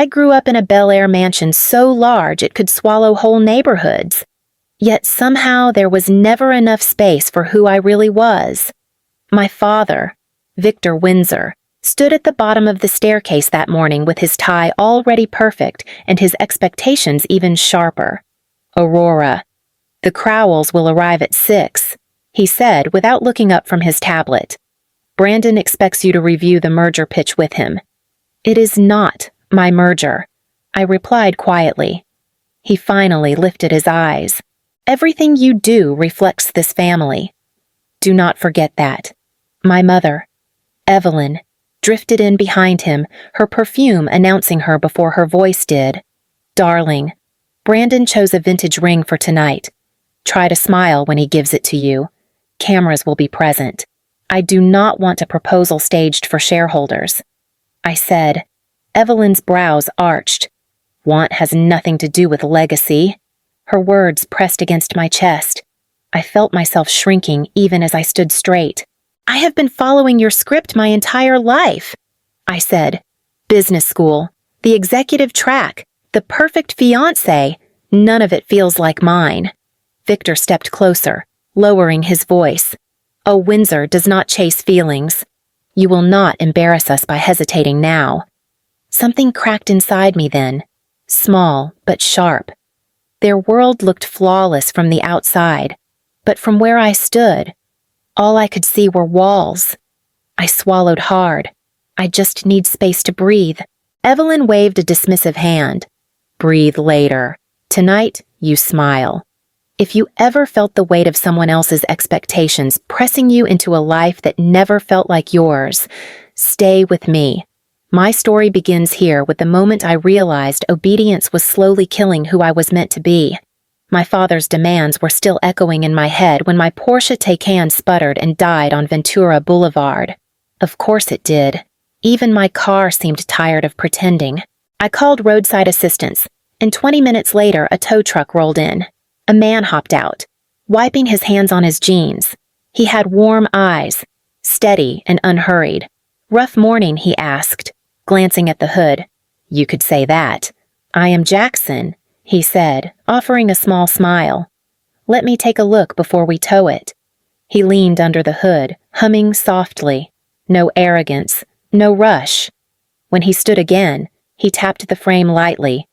I grew up in a Bel Air mansion so large it could swallow whole neighborhoods. Yet somehow there was never enough space for who I really was. My father, Victor Windsor, stood at the bottom of the staircase that morning with his tie already perfect and his expectations even sharper. "Aurora, the Crowells will arrive at 6, he said without looking up from his tablet. "Brandon expects you to review the merger pitch with him." "It is not my merger," I replied quietly. He finally lifted his eyes. "Everything you do reflects this family. Do not forget that." My mother, Evelyn, drifted in behind him, her perfume announcing her before her voice did. "Darling, Brandon chose a vintage ring for tonight. Try to smile when he gives it to you. Cameras will be present. I do not want a proposal staged for shareholders." I said. Evelyn's brows arched. "Want has nothing to do with legacy." Her words pressed against my chest. I felt myself shrinking even as I stood straight. "I have been following your script my entire life," I said. "Business school, the executive track, the perfect fiancé, none of it feels like mine." Victor stepped closer, lowering his voice. "A Windsor does not chase feelings. You will not embarrass us by hesitating now." Something cracked inside me then, small but sharp. Their world looked flawless from the outside, but from where I stood, all I could see were walls. I swallowed hard. "I just need space to breathe." Evelyn waved a dismissive hand. "Breathe later. Tonight, you smile." If you ever felt the weight of someone else's expectations pressing you into a life that never felt like yours, stay with me. My story begins here with the moment I realized obedience was slowly killing who I was meant to be. My father's demands were still echoing in my head when my Porsche Taycan sputtered and died on Ventura Boulevard. Of course it did. Even my car seemed tired of pretending. I called roadside assistance, and 20 minutes later a tow truck rolled in. A man hopped out, wiping his hands on his jeans. He had warm eyes, steady and unhurried. "Rough morning," he asked, glancing at the hood. "You could say that." "I am Jackson," he said, offering a small smile. "Let me take a look before we tow it." He leaned under the hood, humming softly. No arrogance, no rush. When he stood again, he tapped the frame lightly.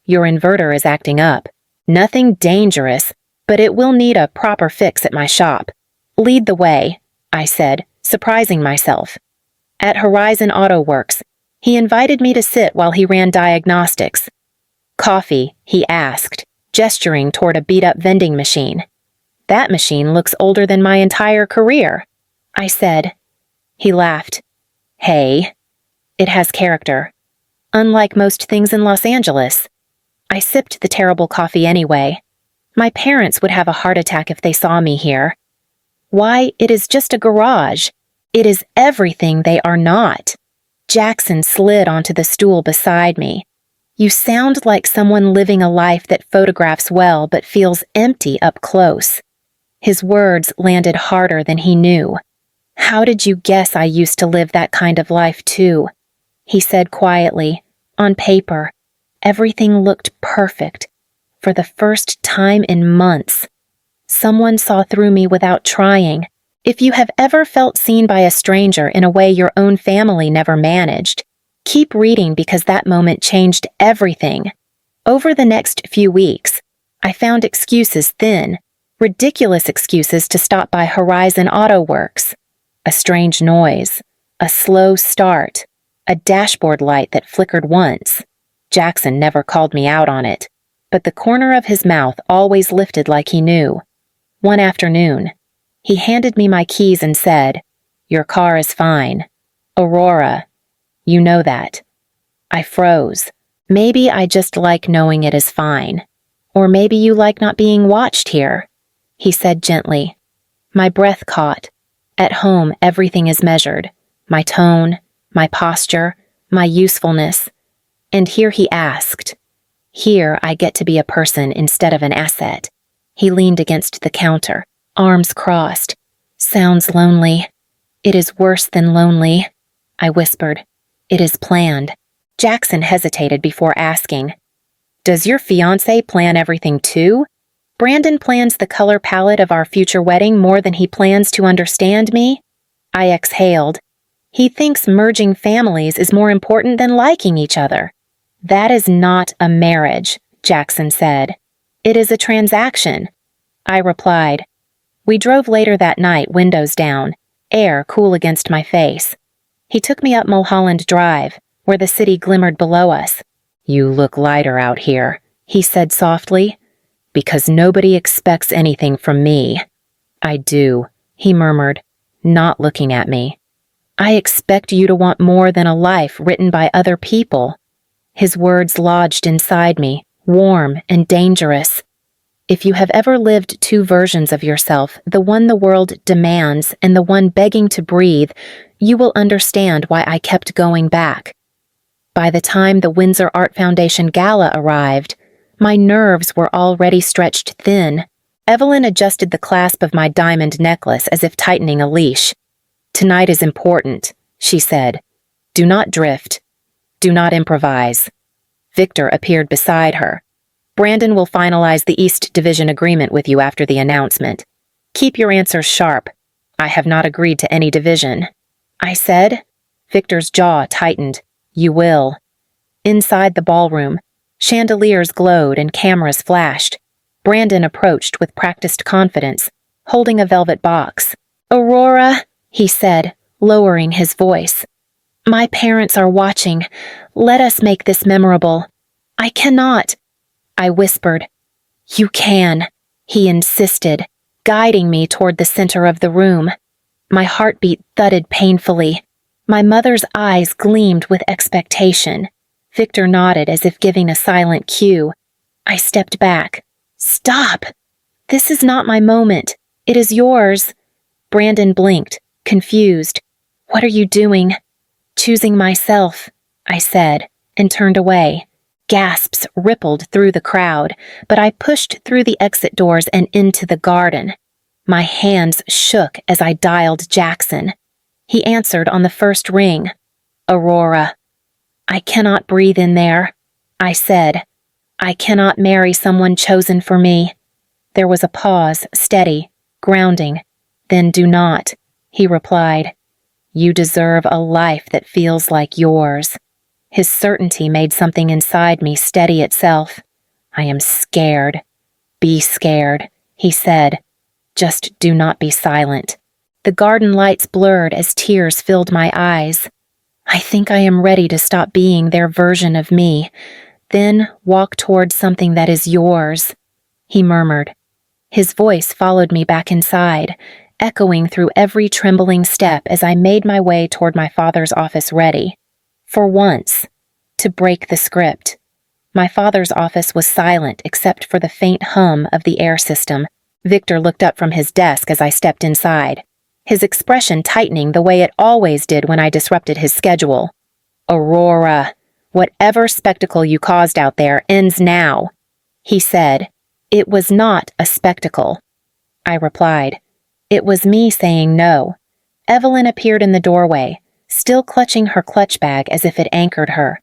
"Your inverter is acting up. Nothing dangerous, but it will need a proper fix at my shop." "Lead the way," I said, surprising myself. At Horizon Auto Works, he invited me to sit while he ran diagnostics. "Coffee?" he asked, gesturing toward a beat-up vending machine. "That machine looks older than my entire career," I said. He laughed. "Hey, it has character. Unlike most things in Los Angeles." I sipped the terrible coffee anyway. My parents would have a heart attack if they saw me here. Why, it is just a garage. It is everything they are not. Jackson slid onto the stool beside me. "You sound like someone living a life that photographs well but feels empty up close." His words landed harder than he knew. "How did you guess I used to live that kind of life too?" He said quietly. "On paper, everything looked perfect. For the first time in months. Someone saw through me without trying. If you have ever felt seen by a stranger in a way your own family never managed, keep reading because that moment changed everything." Over the next few weeks, I found excuses thin, ridiculous excuses to stop by Horizon Auto Works. A strange noise, a slow start, a dashboard light that flickered once. Jackson never called me out on it, but the corner of his mouth always lifted like he knew. One afternoon, he handed me my keys and said, "Your car is fine. Aurora, you know that." I froze. Maybe I just like knowing it is fine. Or maybe you like not being watched here, he said gently. My breath caught. At home, everything is measured. My tone, my posture, my usefulness. And here he asked. Here I get to be a person instead of an asset. He leaned against the counter, arms crossed. Sounds lonely. It is worse than lonely, I whispered. It is planned. Jackson hesitated before asking, "Does your fiancé plan everything too? Brandon plans the color palette of our future wedding more than he plans to understand me?" I exhaled. "He thinks merging families is more important than liking each other." "That is not a marriage," Jackson said. "It is a transaction," I replied. We drove later that night, windows down, air cool against my face. He took me up Mulholland Drive, where the city glimmered below us. "You look lighter out here," he said softly. "Because nobody expects anything from me." "I do," he murmured, not looking at me. "I expect you to want more than a life written by other people." His words lodged inside me, warm and dangerous. If you have ever lived two versions of yourself, the one the world demands and the one begging to breathe, you will understand why I kept going back. By the time the Windsor Art Foundation Gala arrived, my nerves were already stretched thin. Evelyn adjusted the clasp of my diamond necklace as if tightening a leash. "Tonight is important," she said. "Do not drift. Do not improvise." Victor appeared beside her. "Brandon will finalize the East Division agreement with you after the announcement. Keep your answers sharp. I have not agreed to any division." I said. Victor's jaw tightened. "You will." Inside the ballroom, chandeliers glowed and cameras flashed. Brandon approached with practiced confidence, holding a velvet box. "Aurora," he said, lowering his voice. "My parents are watching. Let us make this memorable." "I cannot," I whispered. "You can," he insisted, guiding me toward the center of the room. My heartbeat thudded painfully. My mother's eyes gleamed with expectation. Victor nodded as if giving a silent cue. I stepped back. "Stop! This is not my moment. It is yours." Brandon blinked, confused. "What are you doing?" "Choosing myself," I said, and turned away. Gasps rippled through the crowd, but I pushed through the exit doors and into the garden. My hands shook as I dialed Jackson. He answered on the first ring. "Aurora." "I cannot breathe in there," I said. "I cannot marry someone chosen for me." There was a pause, steady, grounding. "Then do not," he replied. "You deserve a life that feels like yours." His certainty made something inside me steady itself. "I am scared." "Be scared," he said. "Just do not be silent." The garden lights blurred as tears filled my eyes. "I think I am ready to stop being their version of me. Then walk toward something that is yours," he murmured. His voice followed me back inside, echoing through every trembling step as I made my way toward my father's office ready. For once, to break the script. My father's office was silent except for the faint hum of the air system. Victor looked up from his desk as I stepped inside, his expression tightening the way it always did when I disrupted his schedule. "Aurora, whatever spectacle you caused out there ends now," he said. "It was not a spectacle," I replied. "It was me saying no." Evelyn appeared in the doorway, still clutching her clutch bag as if it anchored her.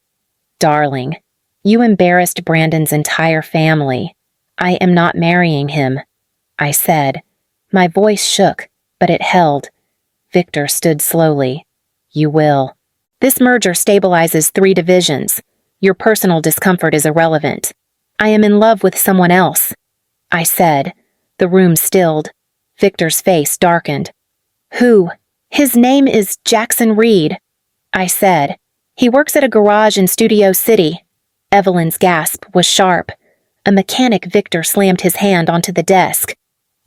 "Darling, you embarrassed Brandon's entire family. I am not marrying him," I said. My voice shook, but it held. Victor stood slowly. "You will. This merger stabilizes 3 divisions. Your personal discomfort is irrelevant. I am in love with someone else," I said. The room stilled. Victor's face darkened. "Who?" "His name is Jackson Reed," I said. "He works at a garage in Studio City." Evelyn's gasp was sharp. A mechanic Victor slammed his hand onto the desk.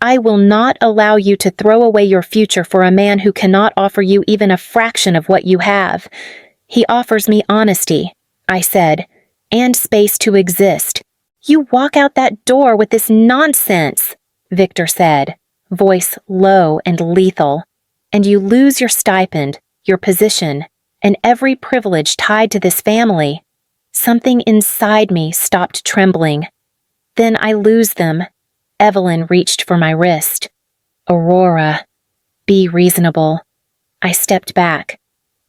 "I will not allow you to throw away your future for a man who cannot offer you even a fraction of what you have. He offers me honesty," I said, "and space to exist." "You walk out that door with this nonsense," Victor said, voice low and lethal, "and you lose your stipend, your position, and every privilege tied to this family." Something inside me stopped trembling. "Then I lose them." Evelyn reached for my wrist. "Aurora, be reasonable." I stepped back.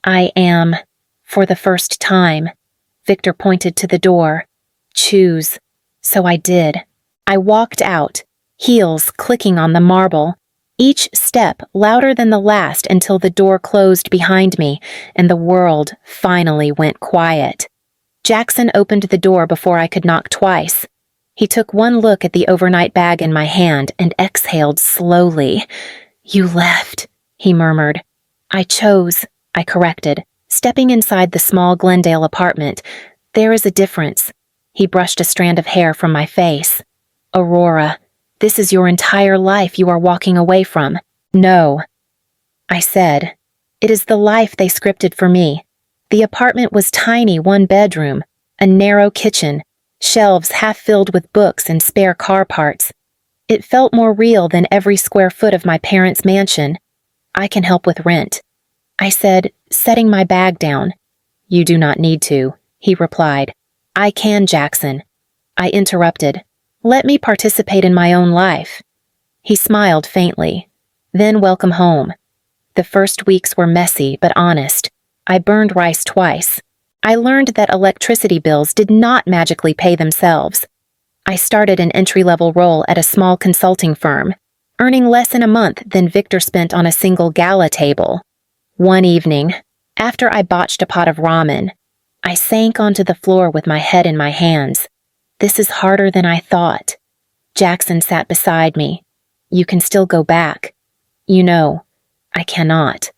"I am, for the first time." Victor pointed to the door. Choose. So I did. I walked out, heels clicking on the marble, each step louder than the last until the door closed behind me and the world finally went quiet. Jackson opened the door before I could knock twice. He took one look at the overnight bag in my hand and exhaled slowly. You left, he murmured. I chose, I corrected, stepping inside the small Glendale apartment. There is a difference. He brushed a strand of hair from my face. Aurora, this is your entire life you are walking away from. No. I said, it is the life they scripted for me. The apartment was tiny, one bedroom, a narrow kitchen, shelves half filled with books and spare car parts. It felt more real than every square foot of my parents' mansion. I can help with rent. I said, setting my bag down. You do not need to, he replied. I can, Jackson. I interrupted. Let me participate in my own life. He smiled faintly. Then welcome home. The first weeks were messy but honest. I burned rice twice. I learned that electricity bills did not magically pay themselves. I started an entry-level role at a small consulting firm, earning less in a month than Victor spent on a single gala table. One evening, after I botched a pot of ramen, I sank onto the floor with my head in my hands. This is harder than I thought. Jackson sat beside me. You can still go back. You know, I cannot.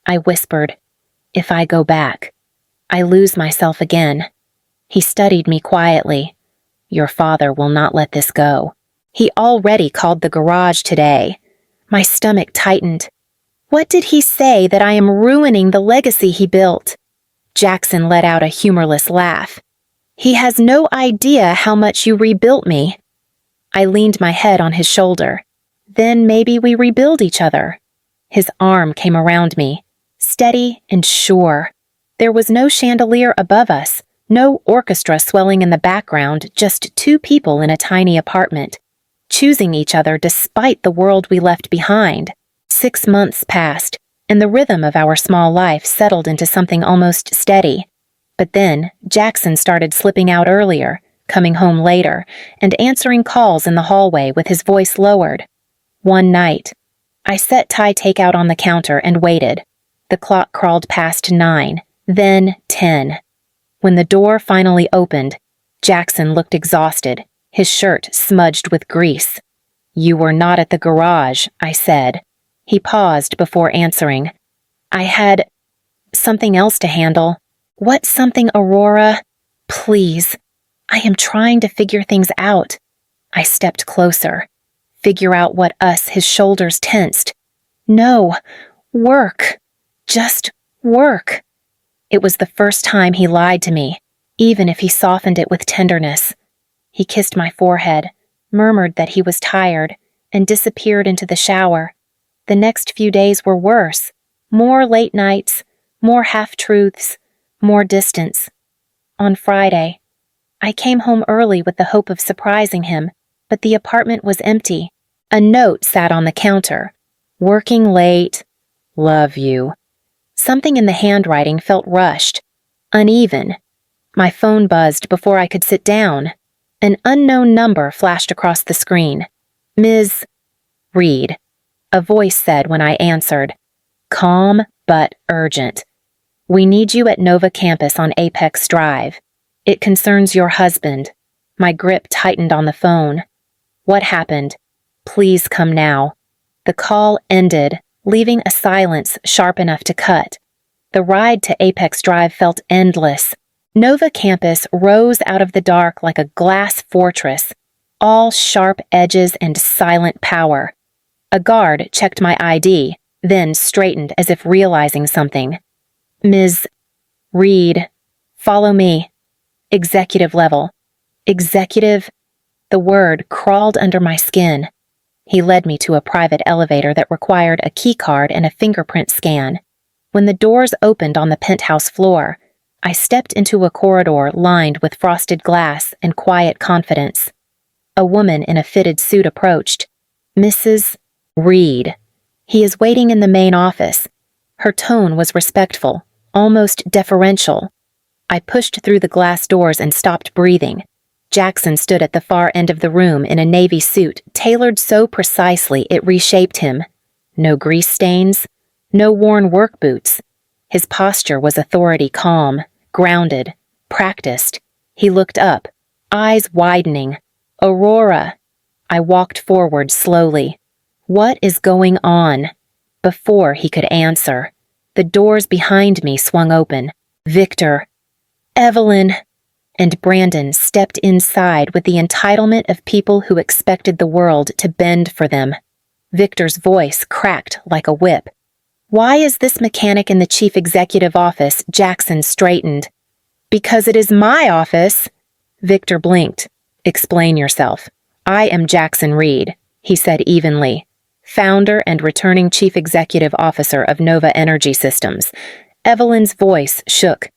I whispered, if I go back, I lose myself again. He studied me quietly. Your father will not let this go. He already called the garage today. My stomach tightened. What did he say that I am ruining the legacy he built? Jackson let out a humorless laugh. He has no idea how much you rebuilt me. I leaned my head on his shoulder. Then maybe we rebuild each other. His arm came around me, steady and sure. There was no chandelier above us, no orchestra swelling in the background, just two people in a tiny apartment, choosing each other despite the world we left behind. 6 months passed, and the rhythm of our small life settled into something almost steady. But then, Jackson started slipping out earlier, coming home later, and answering calls in the hallway with his voice lowered. One night, I set Thai takeout on the counter and waited. The clock crawled past 9, then 10. When the door finally opened, Jackson looked exhausted, his shirt smudged with grease. You were not at the garage, I said. He paused before answering. I had something else to handle. What something, Aurora? Please. I am trying to figure things out. I stepped closer. Figure out what us, his shoulders tensed. No, work. Just work. It was the first time he lied to me, even if he softened it with tenderness. He kissed my forehead, murmured that he was tired, and disappeared into the shower. The next few days were worse. More late nights, more half-truths, more distance. On Friday, I came home early with the hope of surprising him, but the apartment was empty. A note sat on the counter. Working late. Love you. Something in the handwriting felt rushed, uneven. My phone buzzed before I could sit down. An unknown number flashed across the screen. Ms. Reed. A voice said when I answered. Calm but urgent. We need you at Nova Campus on Apex Drive. It concerns your husband. My grip tightened on the phone. What happened? Please come now. The call ended, leaving a silence sharp enough to cut. The ride to Apex Drive felt endless. Nova Campus rose out of the dark like a glass fortress, all sharp edges and silent power. A guard checked my ID, then straightened as if realizing something. Ms. Reed, follow me. Executive level. Executive. The word crawled under my skin. He led me to a private elevator that required a key card and a fingerprint scan. When the doors opened on the penthouse floor, I stepped into a corridor lined with frosted glass and quiet confidence. A woman in a fitted suit approached. Mrs. Reed. He is waiting in the main office. Her tone was respectful, almost deferential. I pushed through the glass doors and stopped breathing. Jackson stood at the far end of the room in a navy suit tailored so precisely it reshaped him. No grease stains, no worn work boots. His posture was authority calm, grounded, practiced. He looked up, eyes widening. "Aurora." I walked forward slowly. "What is going on?" Before he could answer, the doors behind me swung open. "Victor." "Evelyn." And Brandon stepped inside with the entitlement of people who expected the world to bend for them. Victor's voice cracked like a whip. "Why is this mechanic in the chief executive office?" Jackson straightened. "Because it is my office." Victor blinked. "Explain yourself." "I am Jackson Reed," he said evenly, "founder and returning chief executive officer of Nova Energy Systems." Evelyn's voice shook.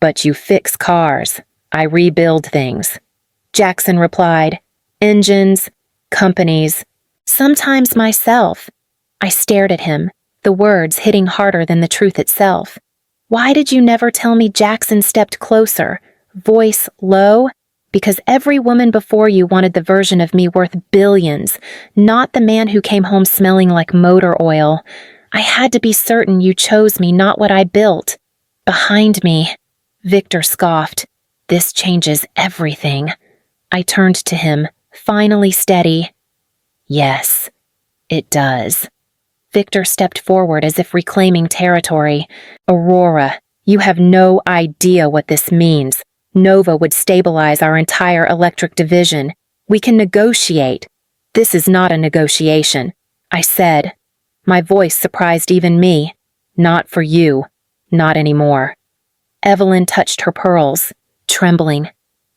"But you fix cars. I rebuild things." Jackson replied, "Engines, companies, sometimes myself." I stared at him, the words hitting harder than the truth itself. "Why did you never tell me?" Jackson stepped closer, voice low. "Because every woman before you wanted the version of me worth billions, not the man who came home smelling like motor oil. I had to be certain you chose me, not what I built." "Behind me," Victor scoffed. "This changes everything." I turned to him, finally steady. "Yes, it does." Victor stepped forward as if reclaiming territory. "Aurora, you have no idea what this means. Nova would stabilize our entire electric division. We can negotiate." "This is not a negotiation," I said. My voice surprised even me. "Not for you. Not anymore." Evelyn touched her pearls, trembling.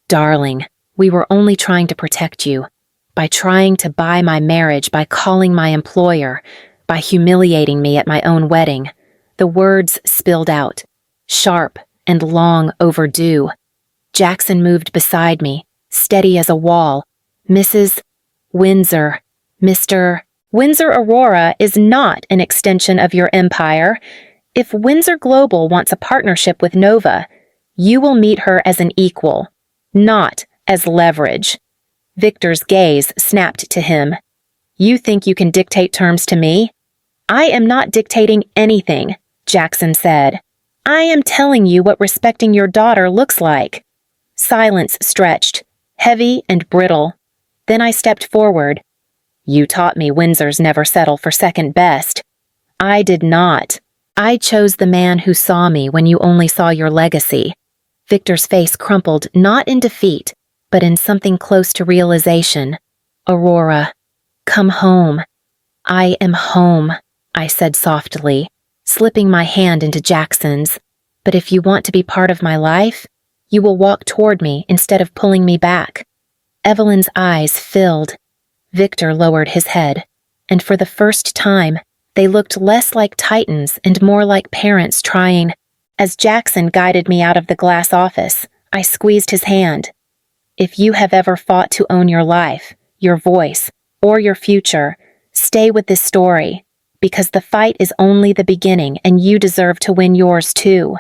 "Darling, we were only trying to protect you. By trying to buy my marriage, by calling my employer, by humiliating me at my own wedding." The words spilled out, sharp and long overdue. Jackson moved beside me, steady as a wall. "Mrs. Windsor, Mr. Windsor Aurora is not an extension of your empire. If Windsor Global wants a partnership with Nova, you will meet her as an equal, not as leverage." Victor's gaze snapped to him. "You think you can dictate terms to me?" "I am not dictating anything," Jackson said. "I am telling you what respecting your daughter looks like." Silence stretched, heavy and brittle. Then I stepped forward. "You taught me Windsors never settle for second best." "I did not. I chose the man who saw me when you only saw your legacy." Victor's face crumpled, not in defeat, but in something close to realization. "Aurora, come home." "I am home," I said softly, slipping my hand into Jackson's. "But if you want to be part of my life, you will walk toward me instead of pulling me back." Evelyn's eyes filled. Victor lowered his head, and for the first time, they looked less like titans and more like parents trying. As Jackson guided me out of the glass office, I squeezed his hand. "If you have ever fought to own your life, your voice, or your future, stay with this story, because the fight is only the beginning and you deserve to win yours too."